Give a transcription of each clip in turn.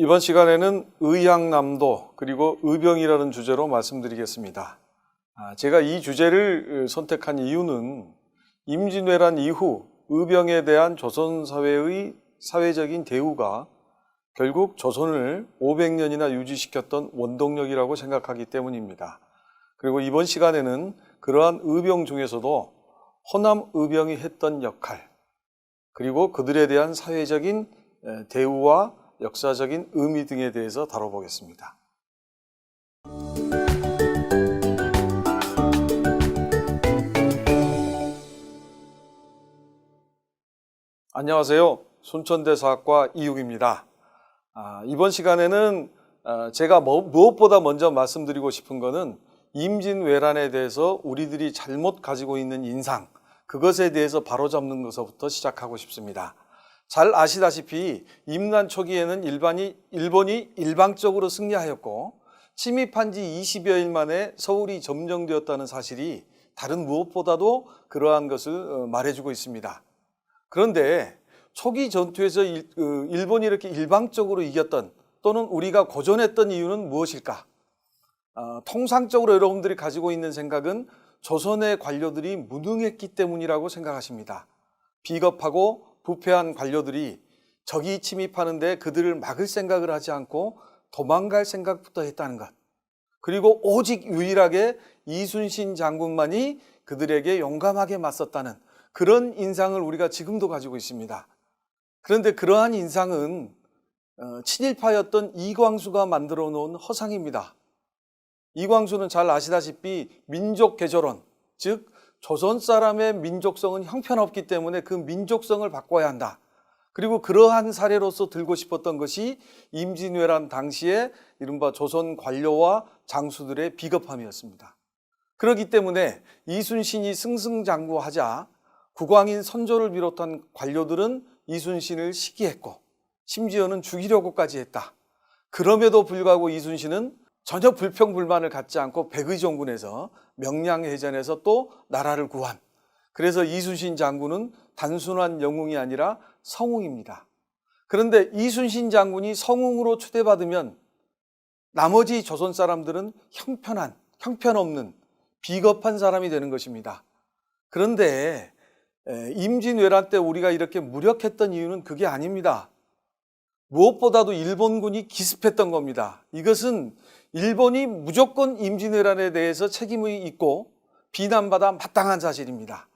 이번 시간에는 의향남도 그리고 의병이라는 주제로 말씀드리겠습니다. 제가 이 주제를 선택한 이유는 임진왜란 이후 의병에 대한 조선 사회의 사회적인 대우가 결국 조선을 500년이나 유지시켰던 원동력이라고 생각하기 때문입니다. 그리고 이번 시간에는 그러한 의병 중에서도 호남 의병이 했던 역할, 그리고 그들에 대한 사회적인 대우와 역사적인 의미 등에 대해서 다뤄보겠습니다. 안녕하세요. 순천대사학과 이육입니다. 이번 시간에는 제가 무엇보다 먼저 말씀드리고 싶은 것은 임진왜란에 대해서 우리들이 잘못 가지고 있는 인상, 그것에 대해서 바로잡는 것부터 시작하고 싶습니다. 잘 아시다시피 임난 초기에는 일본이 일방적으로 승리하였고 침입한 지 20여일 만에 서울이 점령되었다는 사실이 다른 무엇보다도 그러한 것을 말해주고 있습니다. 그런데 초기 전투에서 일본이 이렇게 일방적으로 이겼던 또는 우리가 고전했던 이유는 무엇일까? 통상적으로 여러분들이 가지고 있는 생각은 조선의 관료들이 무능했기 때문이라고 생각하십니다. 비겁하고 부패한 관료들이 적이 침입하는데 그들을 막을 생각을 하지 않고 도망갈 생각부터 했다는 것. 그리고 오직 유일하게 이순신 장군만이 그들에게 용감하게 맞섰다는 그런 인상을 우리가 지금도 가지고 있습니다. 그런데 그러한 인상은 친일파였던 이광수가 만들어 놓은 허상입니다. 이광수는 잘 아시다시피 민족개조론, 즉 조선 사람의 민족성은 형편없기 때문에 그 민족성을 바꿔야 한다. 그리고 그러한 사례로서 들고 싶었던 것이 임진왜란 당시에 이른바 조선 관료와 장수들의 비겁함이었습니다. 그렇기 때문에 이순신이 승승장구하자 국왕인 선조를 비롯한 관료들은 이순신을 시기했고 심지어는 죽이려고까지 했다. 그럼에도 불구하고 이순신은 전혀 불평불만을 갖지 않고 백의종군에서 명량해전에서 또 나라를 구한, 그래서 이순신 장군은 단순한 영웅이 아니라 성웅입니다. 그런데 이순신 장군이 성웅으로 추대받으면 나머지 조선 사람들은 형편없는 비겁한 사람이 되는 것입니다. 그런데 임진왜란 때 우리가 이렇게 무력했던 이유는 그게 아닙니다. 무엇보다도 일본군이 기습했던 겁니다. 이것은 일본이 무조건 임진왜란에 대해서 책임이 있고 비난받아 마땅한 사실입니다.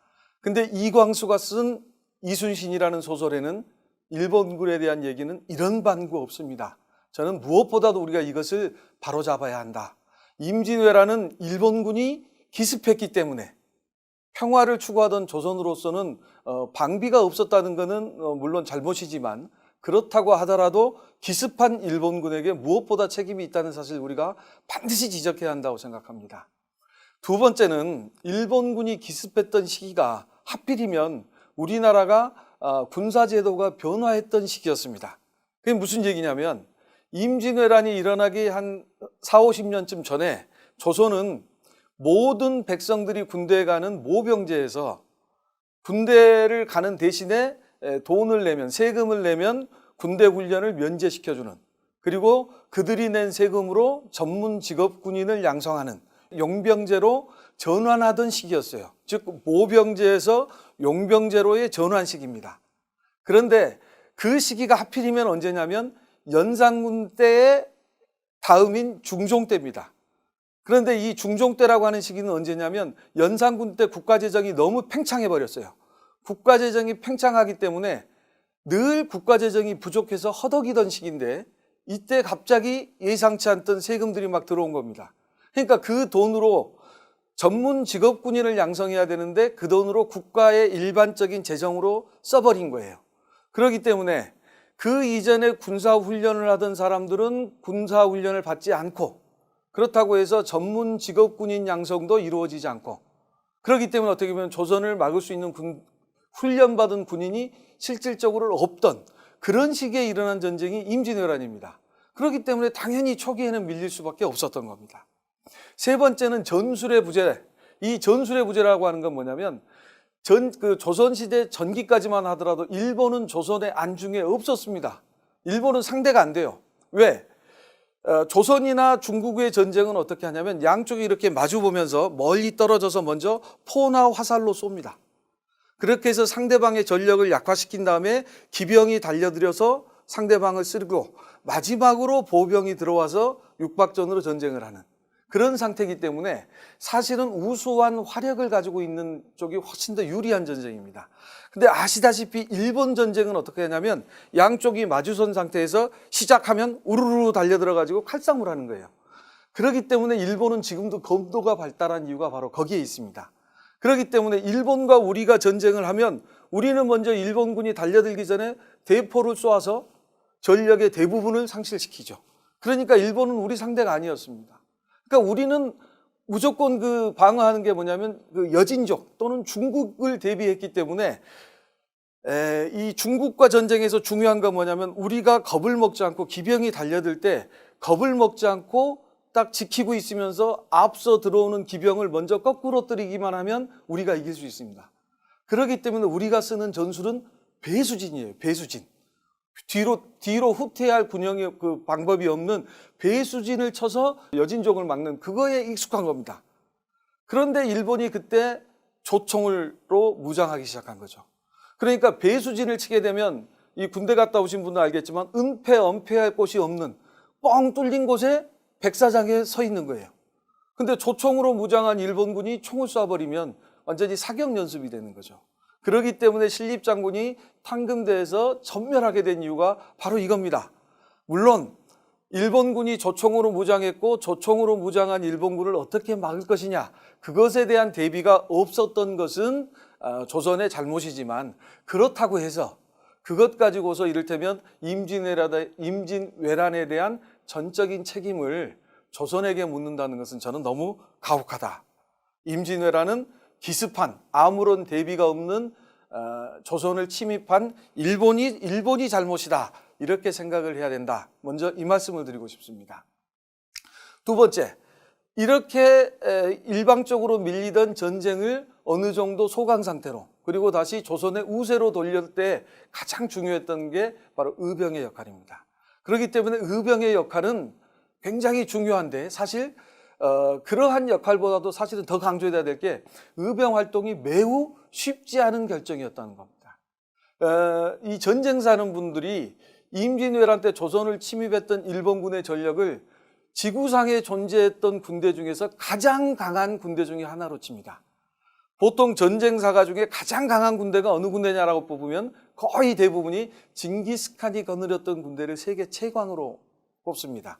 근데 이광수가 쓴 이순신이라는 소설에는 일본군에 대한 얘기는 이런 반구 없습니다. 저는 무엇보다도 우리가 이것을 바로잡아야 한다. 임진왜란은 일본군이 기습했기 때문에 평화를 추구하던 조선으로서는 방비가 없었다는 것은 물론 잘못이지만 그렇다고 하더라도 기습한 일본군에게 무엇보다 책임이 있다는 사실 우리가 반드시 지적해야 한다고 생각합니다. 두 번째는 일본군이 기습했던 시기가 하필이면 우리나라가 군사제도가 변화했던 시기였습니다. 그게 무슨 얘기냐면 임진왜란이 일어나기 한 40, 50년쯤 전에 조선은 모든 백성들이 군대에 가는 모병제에서 군대를 가는 대신에 돈을 내면, 세금을 내면 군대 훈련을 면제시켜주는, 그리고 그들이 낸 세금으로 전문 직업 군인을 양성하는 용병제로 전환하던 시기였어요. 즉 모병제에서 용병제로의 전환 시기입니다. 그런데 그 시기가 하필이면 언제냐면 연산군 때의 다음인 중종 때입니다. 그런데 이 중종 때라고 하는 시기는 언제냐면 연산군 때 국가재정이 너무 팽창해 버렸어요. 국가재정이 팽창하기 때문에 늘 국가재정이 부족해서 허덕이던 시기인데 이때 갑자기 예상치 않던 세금들이 막 들어온 겁니다. 그러니까 그 돈으로 전문 직업군인을 양성해야 되는데 그 돈으로 국가의 일반적인 재정으로 써버린 거예요. 그렇기 때문에 그 이전에 군사훈련을 하던 사람들은 군사훈련을 받지 않고, 그렇다고 해서 전문 직업군인 양성도 이루어지지 않고, 그렇기 때문에 어떻게 보면 조선을 막을 수 있는 훈련받은 군인이 실질적으로 없던 그런 시기에 일어난 전쟁이 임진왜란입니다. 그렇기 때문에 당연히 초기에는 밀릴 수밖에 없었던 겁니다. 세 번째는 전술의 부재. 이 전술의 부재라고 하는 건 뭐냐면 조선시대 전기까지만 하더라도 일본은 조선의 안중에 없었습니다. 일본은 상대가 안 돼요. 왜? 조선이나 중국의 전쟁은 어떻게 하냐면 양쪽이 이렇게 마주 보면서 멀리 떨어져서 먼저 포나 화살로 쏩니다. 그렇게 해서 상대방의 전력을 약화시킨 다음에 기병이 달려들어서 상대방을 쓰고 마지막으로 보병이 들어와서 육박전으로 전쟁을 하는 그런 상태이기 때문에 사실은 우수한 화력을 가지고 있는 쪽이 훨씬 더 유리한 전쟁입니다. 근데 아시다시피 일본 전쟁은 어떻게 하냐면 양쪽이 마주선 상태에서 시작하면 우르르 달려들어 가지고 칼싸움을 하는 거예요. 그렇기 때문에 일본은 지금도 검도가 발달한 이유가 바로 거기에 있습니다. 그렇기 때문에 일본과 우리가 전쟁을 하면 우리는 먼저 일본군이 달려들기 전에 대포를 쏘아서 전력의 대부분을 상실시키죠. 그러니까 일본은 우리 상대가 아니었습니다. 그러니까 우리는 무조건 그 방어하는 게 뭐냐면 그 여진족 또는 중국을 대비했기 때문에 이 중국과 전쟁에서 중요한 건 뭐냐면 우리가 겁을 먹지 않고 기병이 달려들 때 겁을 먹지 않고 딱 지키고 있으면서 앞서 들어오는 기병을 먼저 거꾸로 때리기만 하면 우리가 이길 수 있습니다. 그렇기 때문에 우리가 쓰는 전술은 배수진이에요. 배수진. 뒤로 후퇴할 군용의 그 방법이 없는 배수진을 쳐서 여진족을 막는 그거에 익숙한 겁니다. 그런데 일본이 그때 조총으로 무장하기 시작한 거죠. 그러니까 배수진을 치게 되면 이 군대 갔다 오신 분도 알겠지만 은폐, 엄폐할 곳이 없는 뻥 뚫린 곳에 백사장에 서 있는 거예요. 근데 조총으로 무장한 일본군이 총을 쏴버리면 완전히 사격 연습이 되는 거죠. 그렇기 때문에 신립장군이 탄금대에서 전멸하게 된 이유가 바로 이겁니다. 물론 일본군이 조총으로 무장했고 조총으로 무장한 일본군을 어떻게 막을 것이냐 그것에 대한 대비가 없었던 것은 조선의 잘못이지만 그렇다고 해서 그것 가지고서 이를테면 임진왜란에 대한 전적인 책임을 조선에게 묻는다는 것은 저는 너무 가혹하다. 임진왜란은 기습한 아무런 대비가 없는 조선을 침입한 일본이 잘못이다. 이렇게 생각을 해야 된다. 먼저 이 말씀을 드리고 싶습니다. 두 번째, 이렇게 일방적으로 밀리던 전쟁을 어느 정도 소강 상태로 그리고 다시 조선의 우세로 돌릴 때 가장 중요했던 게 바로 의병의 역할입니다. 그렇기 때문에 의병의 역할은 굉장히 중요한데 사실 그러한 역할보다도 사실은 더 강조해야 될 게 의병 활동이 매우 쉽지 않은 결정이었다는 겁니다. 이 전쟁사는 분들이 임진왜란 때 조선을 침입했던 일본군의 전력을 지구상에 존재했던 군대 중에서 가장 강한 군대 중에 하나로 칩니다. 보통 전쟁사가 중에 가장 강한 군대가 어느 군대냐라고 뽑으면 거의 대부분이 징기스칸이 거느렸던 군대를 세계 최강으로 뽑습니다.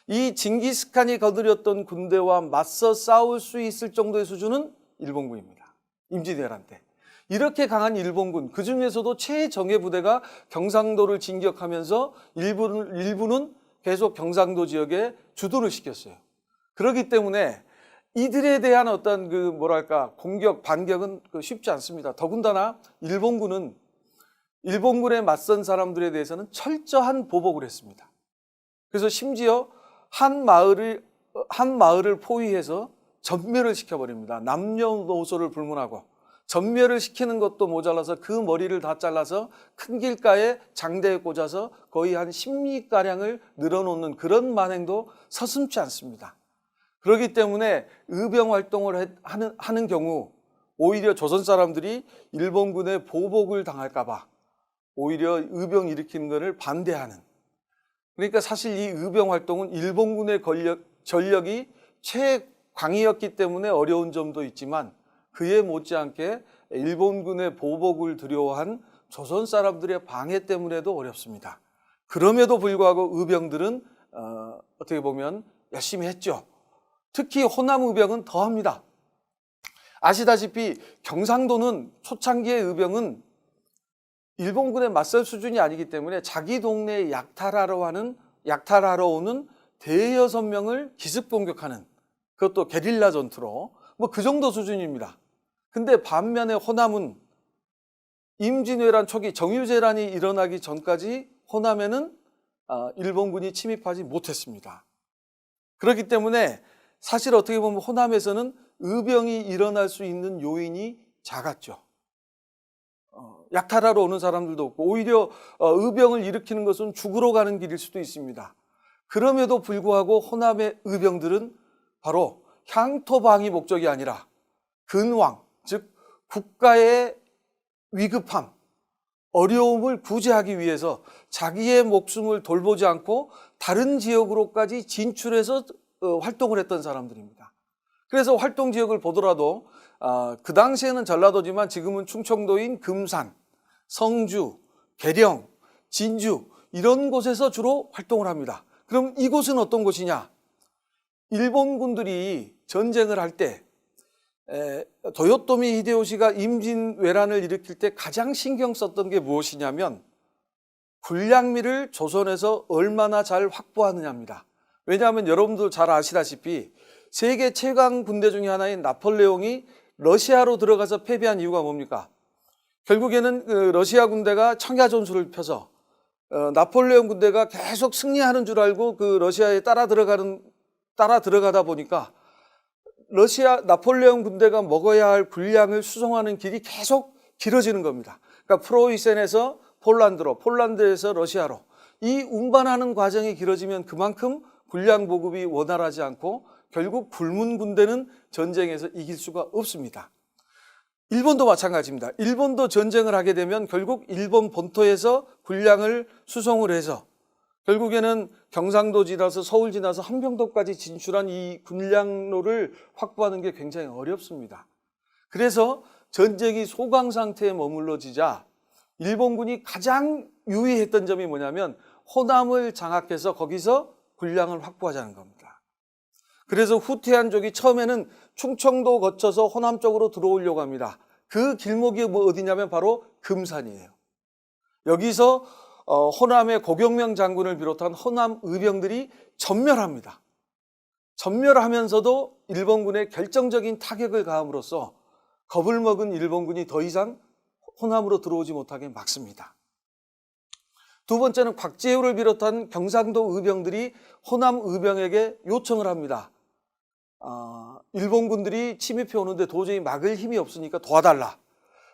이 징기스칸이 거느렸던 군대와 맞서 싸울 수 있을 정도의 수준은 일본군입니다. 임진왜란 때. 이렇게 강한 일본군, 그 중에서도 최정예 부대가 경상도를 진격하면서 일부는 계속 경상도 지역에 주둔을 시켰어요. 그렇기 때문에 이들에 대한 어떤 공격, 반격은 쉽지 않습니다. 더군다나 일본군에 맞선 사람들에 대해서는 철저한 보복을 했습니다. 그래서 심지어 한 마을을 포위해서 전멸을 시켜버립니다. 남녀노소를 불문하고 전멸을 시키는 것도 모자라서 그 머리를 다 잘라서 큰 길가에 장대에 꽂아서 거의 한 10리가량을 늘어놓는 그런 만행도 서슴지 않습니다. 그렇기 때문에 의병 활동을 하는 경우 오히려 조선 사람들이 일본군의 보복을 당할까 봐 오히려 의병 일으키는 것을 반대하는, 그러니까 사실 이 의병 활동은 일본군의 전력이 최강이었기 때문에 어려운 점도 있지만 그에 못지않게 일본군의 보복을 두려워한 조선 사람들의 방해 때문에도 어렵습니다. 그럼에도 불구하고 의병들은 어떻게 보면 열심히 했죠. 특히 호남 의병은 더합니다. 아시다시피 경상도는 초창기의 의병은 일본군에 맞설 수준이 아니기 때문에 자기 동네에 약탈하러 오는 대여섯 명을 기습 공격하는, 그것도 게릴라 전투로 그 정도 수준입니다. 근데 반면에 호남은 임진왜란 초기 정유재란이 일어나기 전까지 호남에는 일본군이 침입하지 못했습니다. 그렇기 때문에 사실 어떻게 보면 호남에서는 의병이 일어날 수 있는 요인이 작았죠. 약탈하러 오는 사람들도 없고 오히려 의병을 일으키는 것은 죽으러 가는 길일 수도 있습니다. 그럼에도 불구하고 호남의 의병들은 바로 향토방위 목적이 아니라 근왕, 즉 국가의 위급함, 어려움을 구제하기 위해서 자기의 목숨을 돌보지 않고 다른 지역으로까지 진출해서 활동을 했던 사람들입니다. 그래서 활동 지역을 보더라도 그 당시에는 전라도지만 지금은 충청도인 금산, 성주, 계령, 진주 이런 곳에서 주로 활동을 합니다. 그럼 이곳은 어떤 곳이냐? 일본군들이 전쟁을 할 때 도요토미 히데요시가 임진왜란을 일으킬 때 가장 신경 썼던 게 무엇이냐면 군량미를 조선에서 얼마나 잘 확보하느냐입니다. 왜냐하면 여러분도 잘 아시다시피 세계 최강 군대 중에 하나인 나폴레옹이 러시아로 들어가서 패배한 이유가 뭡니까? 결국에는 러시아 군대가 청야전술을 펴서 나폴레옹 군대가 계속 승리하는 줄 알고 그 러시아에 따라 들어가다 보니까 나폴레옹 군대가 먹어야 할 군량을 수송하는 길이 계속 길어지는 겁니다. 그러니까 프로이센에서 폴란드로, 폴란드에서 러시아로 이 운반하는 과정이 길어지면 그만큼 군량 보급이 원활하지 않고 결국 굶은 군대는 전쟁에서 이길 수가 없습니다. 일본도 마찬가지입니다. 일본도 전쟁을 하게 되면 결국 일본 본토에서 군량을 수송을 해서 결국에는 경상도 지나서 서울 지나서 함경도까지 진출한 이 군량로를 확보하는 게 굉장히 어렵습니다. 그래서 전쟁이 소강 상태에 머물러지자 일본군이 가장 유의했던 점이 뭐냐면 호남을 장악해서 거기서 군량을 확보하자는 겁니다. 그래서 후퇴한족이 처음에는 충청도 거쳐서 호남 쪽으로 들어오려고 합니다. 그 길목이 어디냐면 바로 금산이에요. 여기서 호남의 고경명 장군을 비롯한 호남 의병들이 전멸합니다. 전멸하면서도 일본군에 결정적인 타격을 가함으로써 겁을 먹은 일본군이 더 이상 호남으로 들어오지 못하게 막습니다. 두 번째는 곽재우를 비롯한 경상도 의병들이 호남 의병에게 요청을 합니다. 일본군들이 침입해 오는데 도저히 막을 힘이 없으니까 도와달라.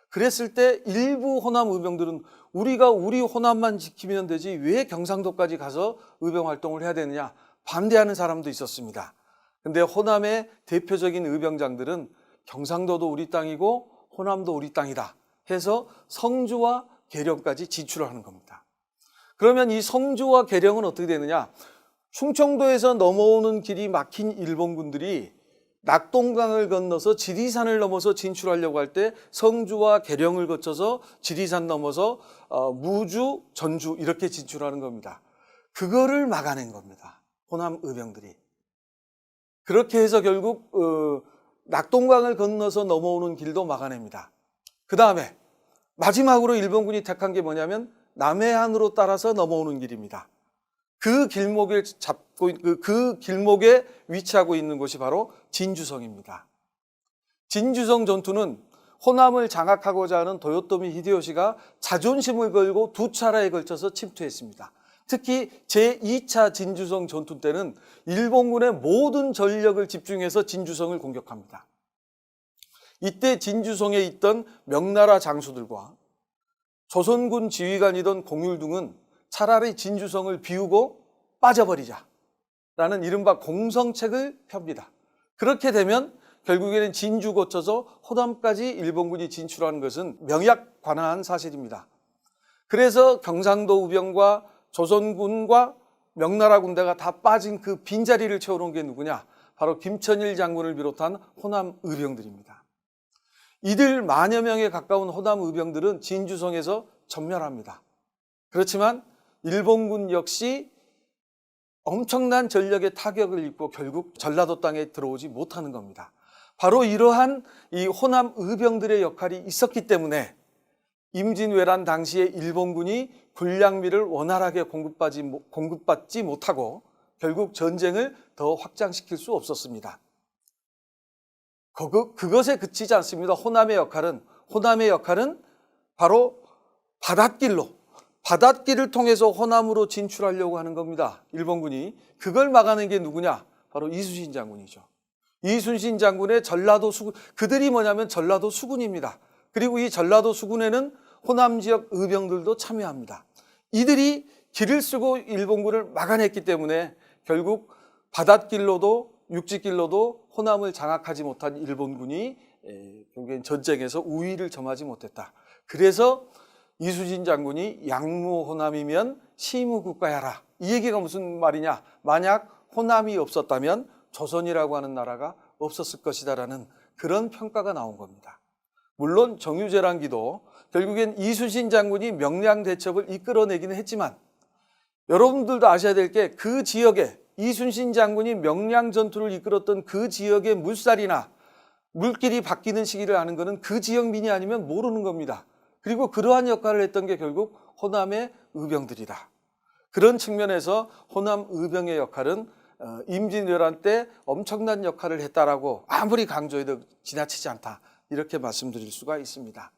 그랬을 때 일부 호남 의병들은 우리가 우리 호남만 지키면 되지 왜 경상도까지 가서 의병 활동을 해야 되느냐 반대하는 사람도 있었습니다. 근데 호남의 대표적인 의병장들은 경상도도 우리 땅이고 호남도 우리 땅이다 해서 성주와 계령까지 진출을 하는 겁니다. 그러면 이 성주와 계령은 어떻게 되느냐? 충청도에서 넘어오는 길이 막힌 일본군들이 낙동강을 건너서 지리산을 넘어서 진출하려고 할 때 성주와 계령을 거쳐서 지리산 넘어서 무주, 전주 이렇게 진출하는 겁니다. 그거를 막아낸 겁니다. 호남 의병들이. 그렇게 해서 결국 낙동강을 건너서 넘어오는 길도 막아냅니다. 그 다음에 마지막으로 일본군이 택한 게 뭐냐면 남해안으로 따라서 넘어오는 길입니다. 그 길목에 위치하고 있는 곳이 바로 진주성입니다. 진주성 전투는 호남을 장악하고자 하는 도요토미 히데요시가 자존심을 걸고 두 차례에 걸쳐서 침투했습니다. 특히 제2차 진주성 전투 때는 일본군의 모든 전력을 집중해서 진주성을 공격합니다. 이때 진주성에 있던 명나라 장수들과 조선군 지휘관이던 공율둥은 차라리 진주성을 비우고 빠져버리자라는 이른바 공성책을 펴니다. 그렇게 되면 결국에는 진주 거쳐서 호남까지 일본군이 진출하는 것은 명약관화한 사실입니다. 그래서 경상도 우병과 조선군과 명나라 군대가 다 빠진 그 빈자리를 채워놓은 게 누구냐? 바로 김천일 장군을 비롯한 호남 의병들입니다. 이들 만여 명에 가까운 호남 의병들은 진주성에서 전멸합니다. 그렇지만 일본군 역시 엄청난 전력의 타격을 입고 결국 전라도 땅에 들어오지 못하는 겁니다. 바로 이러한 이 호남 의병들의 역할이 있었기 때문에 임진왜란 당시에 일본군이 군량미를 원활하게 공급받지 못하고 결국 전쟁을 더 확장시킬 수 없었습니다. 그것에 그치지 않습니다. 호남의 역할은 바로 바닷길을 통해서 호남으로 진출하려고 하는 겁니다. 일본군이. 그걸 막아낸 게 누구냐? 바로 이순신 장군이죠. 이순신 장군의 전라도 수군, 그들이 뭐냐면 전라도 수군입니다. 그리고 이 전라도 수군에는 호남 지역 의병들도 참여합니다. 이들이 길을 쓰고 일본군을 막아냈기 때문에 결국 바닷길로도 육지길로도 호남을 장악하지 못한 일본군이 결국엔 전쟁에서 우위를 점하지 못했다. 그래서 이순신 장군이 양무 호남이면 시무국가야라. 이 얘기가 무슨 말이냐? 만약 호남이 없었다면 조선이라고 하는 나라가 없었을 것이다라는 그런 평가가 나온 겁니다. 물론 정유재란기도 결국엔 이순신 장군이 명량대첩을 이끌어내기는 했지만 여러분들도 아셔야 될 게 그 지역에 이순신 장군이 명량 전투를 이끌었던 그 지역의 물살이나 물길이 바뀌는 시기를 아는 것은 그 지역민이 아니면 모르는 겁니다. 그리고 그러한 역할을 했던 게 결국 호남의 의병들이다. 그런 측면에서 호남 의병의 역할은 임진왜란 때 엄청난 역할을 했다라고 아무리 강조해도 지나치지 않다. 이렇게 말씀드릴 수가 있습니다.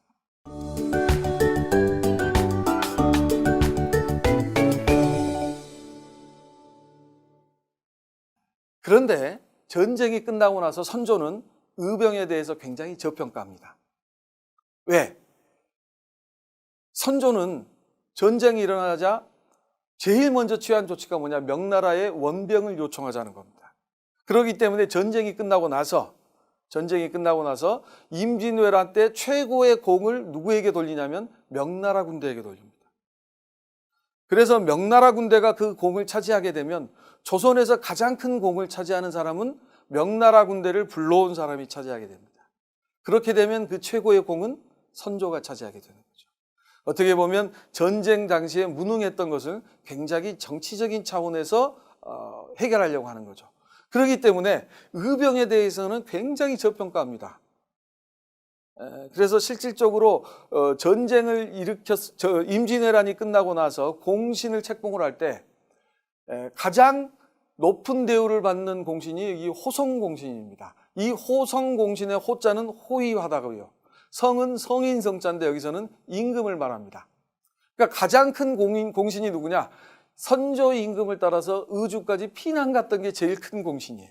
그런데 전쟁이 끝나고 나서 선조는 의병에 대해서 굉장히 저평가합니다. 왜? 선조는 전쟁이 일어나자 제일 먼저 취한 조치가 뭐냐? 명나라에 원병을 요청하자는 겁니다. 그렇기 때문에 전쟁이 끝나고 나서 임진왜란 때 최고의 공을 누구에게 돌리냐면 명나라 군대에게 돌립니다. 그래서 명나라 군대가 그 공을 차지하게 되면 조선에서 가장 큰 공을 차지하는 사람은 명나라 군대를 불러온 사람이 차지하게 됩니다. 그렇게 되면 그 최고의 공은 선조가 차지하게 되는 거죠. 어떻게 보면 전쟁 당시에 무능했던 것을 굉장히 정치적인 차원에서 해결하려고 하는 거죠. 그렇기 때문에 의병에 대해서는 굉장히 저평가합니다. 그래서 실질적으로 전쟁을 임진왜란이 끝나고 나서 공신을 책봉을 할 때 가장 높은 대우를 받는 공신이 이 호성공신입니다. 이 호성공신의 호자는 호의하다고요. 성은 성인 성자인데 여기서는 임금을 말합니다. 그러니까 가장 큰 공신이 누구냐? 선조 임금을 따라서 의주까지 피난 갔던 게 제일 큰 공신이에요.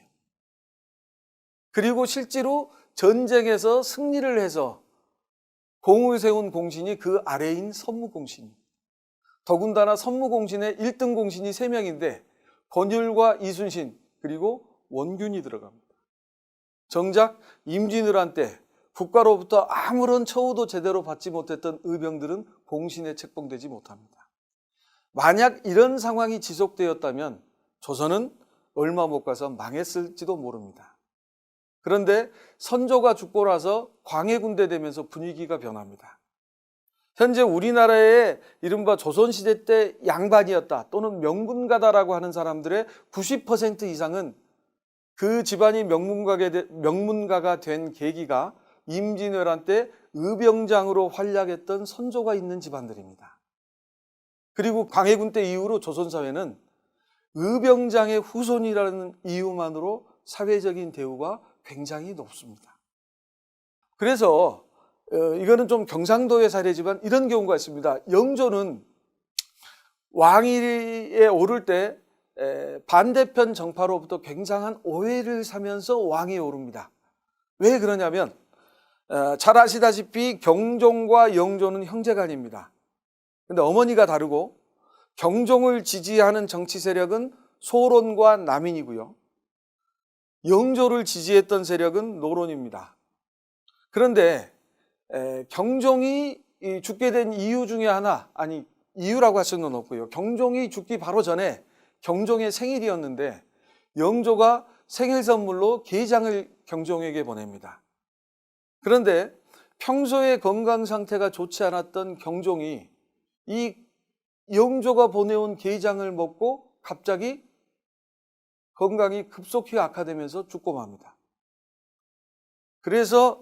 그리고 실제로 전쟁에서 승리를 해서 공을 세운 공신이 그 아래인 선무공신입니다. 더군다나 선무공신의 1등 공신이 3명인데 권율과 이순신 그리고 원균이 들어갑니다. 정작 임진왜란 때 국가로부터 아무런 처우도 제대로 받지 못했던 의병들은 공신에 책봉되지 못합니다. 만약 이런 상황이 지속되었다면 조선은 얼마 못 가서 망했을지도 모릅니다. 그런데 선조가 죽고 나서 광해군대 되면서 분위기가 변합니다. 현재 우리나라의 이른바 조선시대 때 양반이었다 또는 명문가다라고 하는 사람들의 90% 이상은 그 집안이 명문가가 된 계기가 임진왜란 때 의병장으로 활약했던 선조가 있는 집안들입니다. 그리고 광해군 때 이후로 조선사회는 의병장의 후손이라는 이유만으로 사회적인 대우가 굉장히 높습니다. 그래서 이거는 좀 경상도의 사례지만 이런 경우가 있습니다. 영조는 왕위에 오를 때 반대편 정파로부터 굉장한 오해를 사면서 왕위에 오릅니다. 왜 그러냐면 잘 아시다시피 경종과 영조는 형제간입니다. 근데 어머니가 다르고 경종을 지지하는 정치 세력은 소론과 남인이고요. 영조를 지지했던 세력은 노론입니다. 그런데 경종이 죽게 된 이유 중에 하나, 아니 이유라고 할 수는 없고요. 경종이 죽기 바로 전에 경종의 생일이었는데 영조가 생일 선물로 게장을 경종에게 보냅니다. 그런데 평소에 건강 상태가 좋지 않았던 경종이 이 영조가 보내온 게장을 먹고 갑자기 건강이 급속히 악화되면서 죽고 맙니다. 그래서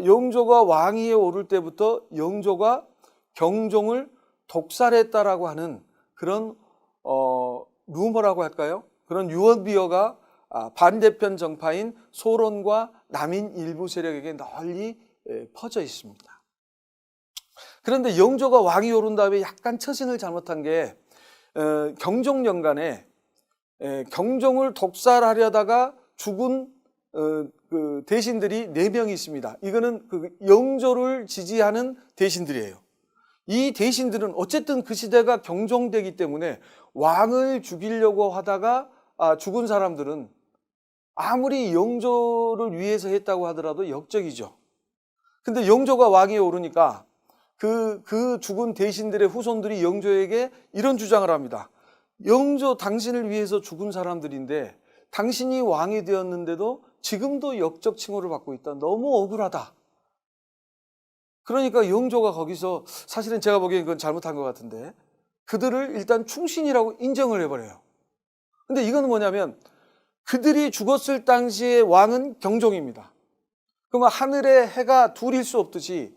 영조가 왕위에 오를 때부터 영조가 경종을 독살했다라고 하는 그런 루머라고 할까요? 그런 유언비어가 반대편 정파인 소론과 남인 일부 세력에게 널리 퍼져 있습니다. 그런데 영조가 왕위 오른 다음에 약간 처신을 잘못한 게 경종 연간에 경종을 독살하려다가 죽은 그 대신들이 4명이 있습니다. 이거는 그 영조를 지지하는 대신들이에요. 이 대신들은 어쨌든 그 시대가 경종되기 때문에 왕을 죽이려고 하다가 죽은 사람들은 아무리 영조를 위해서 했다고 하더라도 역적이죠. 근데 영조가 왕위에 오르니까 그 죽은 대신들의 후손들이 영조에게 이런 주장을 합니다. 영조, 당신을 위해서 죽은 사람들인데 당신이 왕이 되었는데도 지금도 역적 칭호를 받고 있다. 너무 억울하다. 그러니까 영조가 거기서, 사실은 제가 보기엔 그건 잘못한 것 같은데, 그들을 일단 충신이라고 인정을 해버려요. 근데 이건 뭐냐면 그들이 죽었을 당시의 왕은 경종입니다. 그러면 하늘에 해가 둘일 수 없듯이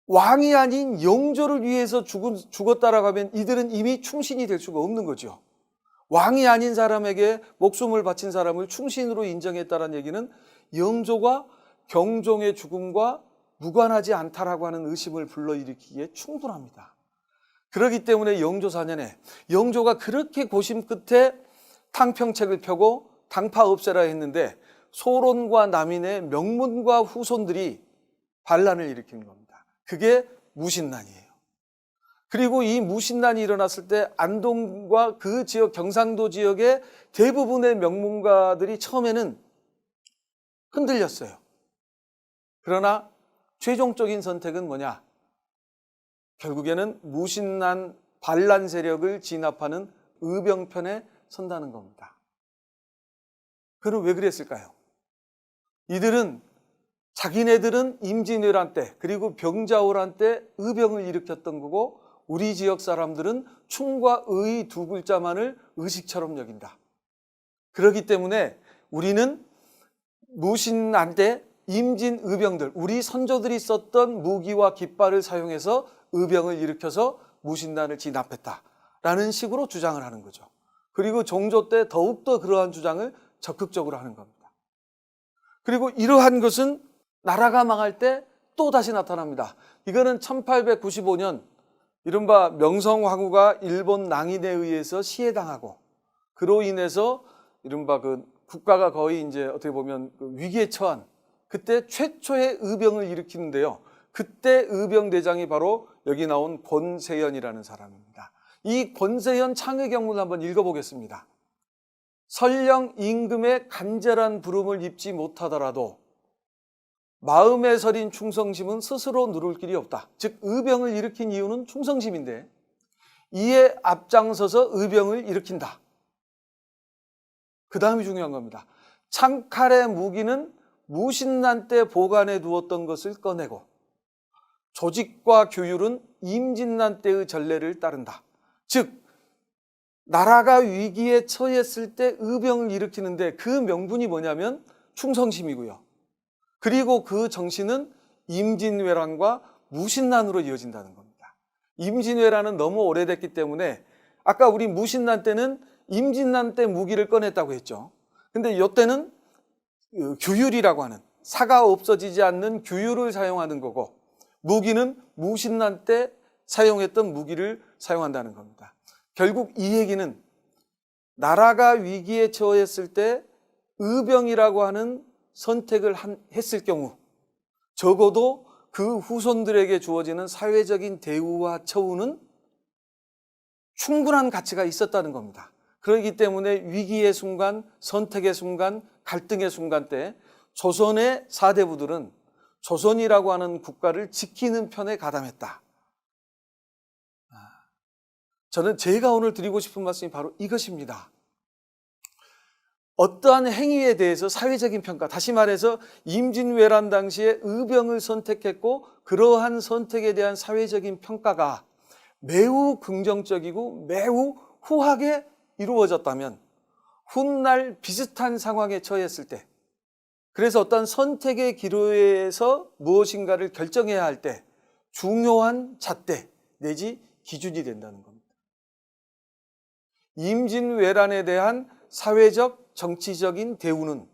왕이 아닌 영조를 위해서 죽었다라고 하면 이들은 이미 충신이 될 수가 없는 거죠. 왕이 아닌 사람에게 목숨을 바친 사람을 충신으로 인정했다는 얘기는 영조가 경종의 죽음과 무관하지 않다라고 하는 의심을 불러일으키기에 충분합니다. 그렇기 때문에 영조 4년에 영조가 그렇게 고심 끝에 탕평책을 펴고 당파 없애라 했는데 소론과 남인의 명문과 후손들이 반란을 일으키는 겁니다. 그게 무신난이에요. 그리고 이 무신난이 일어났을 때 안동과 그 지역, 경상도 지역의 대부분의 명문가들이 처음에는 흔들렸어요. 그러나 최종적인 선택은 뭐냐? 결국에는 무신난 반란 세력을 진압하는 의병편에 선다는 겁니다. 그럼 왜 그랬을까요? 이들은 자기네들은 임진왜란 때 그리고 병자호란 때 의병을 일으켰던 거고 우리 지역 사람들은 충과 의의 두 글자만을 의식처럼 여긴다. 그렇기 때문에 우리는 무신난 때 임진 의병들, 우리 선조들이 썼던 무기와 깃발을 사용해서 의병을 일으켜서 무신난을 진압했다라는 식으로 주장을 하는 거죠. 그리고 종조 때 더욱더 그러한 주장을 적극적으로 하는 겁니다. 그리고 이러한 것은 나라가 망할 때 또 다시 나타납니다. 이거는 1895년 이른바 명성황후가 일본 낭인에 의해서 시해당하고 그로 인해서 이른바 그 국가가 거의 이제 어떻게 보면 위기에 처한 그때 최초의 의병을 일으키는데요. 그때 의병대장이 바로 여기 나온 권세현이라는 사람입니다. 이 권세현 창의경문을 한번 읽어보겠습니다. 설령 임금의 간절한 부름을 입지 못하더라도 마음에 서린 충성심은 스스로 누를 길이 없다. 즉 의병을 일으킨 이유는 충성심인데 이에 앞장서서 의병을 일으킨다. 그 다음이 중요한 겁니다. 창칼의 무기는 무신난 때 보관해 두었던 것을 꺼내고 조직과 규율은 임진난 때의 전례를 따른다. 즉 나라가 위기에 처했을 때 의병을 일으키는데 그 명분이 뭐냐면 충성심이고요. 그리고 그 정신은 임진왜란과 무신난으로 이어진다는 겁니다. 임진왜란은 너무 오래됐기 때문에 아까 우리 무신난 때는 임진난 때 무기를 꺼냈다고 했죠. 근데 이때는 규율이라고 하는 사가 없어지지 않는 규율을 사용하는 거고 무기는 무신난 때 사용했던 무기를 사용한다는 겁니다. 결국 이 얘기는 나라가 위기에 처했을 때 의병이라고 하는 선택을 했을 경우 적어도 그 후손들에게 주어지는 사회적인 대우와 처우는 충분한 가치가 있었다는 겁니다. 그렇기 때문에 위기의 순간, 선택의 순간, 갈등의 순간 때 조선의 사대부들은 조선이라고 하는 국가를 지키는 편에 가담했다. 저는 제가 오늘 드리고 싶은 말씀이 바로 이것입니다. 어떠한 행위에 대해서 사회적인 평가, 다시 말해서 임진왜란 당시에 의병을 선택했고 그러한 선택에 대한 사회적인 평가가 매우 긍정적이고 매우 후하게 이루어졌다면 훗날 비슷한 상황에 처했을 때 그래서 어떤 선택의 기로에서 무엇인가를 결정해야 할 때 중요한 잣대 내지 기준이 된다는 겁니다. 임진왜란에 대한 사회적 정치적인 대우는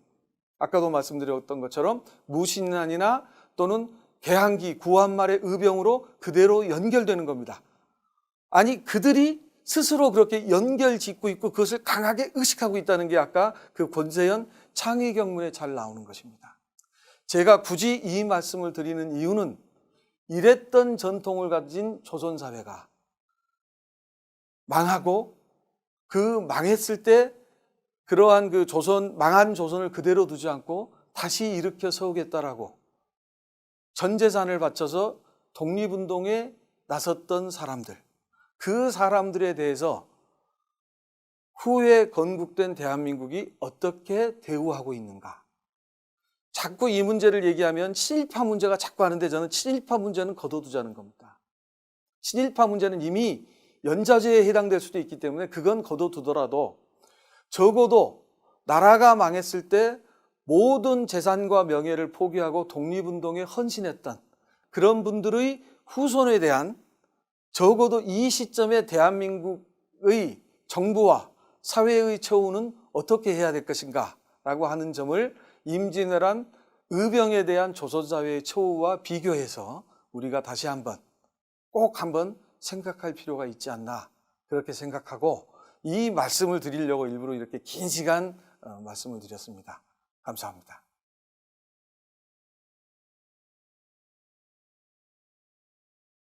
아까도 말씀드렸던 것처럼 무신난이나 또는 개항기 구한말의 의병으로 그대로 연결되는 겁니다. 아니 그들이 스스로 그렇게 연결짓고 있고 그것을 강하게 의식하고 있다는 게 아까 그 권세현 창의경문에 잘 나오는 것입니다. 제가 굳이 이 말씀을 드리는 이유는 이랬던 전통을 가진 조선사회가 망하고 그 망했을 때 그러한 그 망한 조선을 그대로 두지 않고 다시 일으켜 세우겠다라고 전 재산을 바쳐서 독립운동에 나섰던 사람들, 그 사람들에 대해서 후에 건국된 대한민국이 어떻게 대우하고 있는가. 자꾸 이 문제를 얘기하면 친일파 문제가 자꾸 하는데 저는 친일파 문제는 거둬두자는 겁니다. 친일파 문제는 이미 연좌제에 해당될 수도 있기 때문에 그건 거둬두더라도 적어도 나라가 망했을 때 모든 재산과 명예를 포기하고 독립운동에 헌신했던 그런 분들의 후손에 대한 적어도 이 시점에 대한민국의 정부와 사회의 처우는 어떻게 해야 될 것인가 라고 하는 점을 임진왜란 의병에 대한 조선사회의 처우와 비교해서 우리가 다시 꼭 한번 생각할 필요가 있지 않나 그렇게 생각하고 이 말씀을 드리려고 일부러 이렇게 긴 시간 말씀을 드렸습니다. 감사합니다.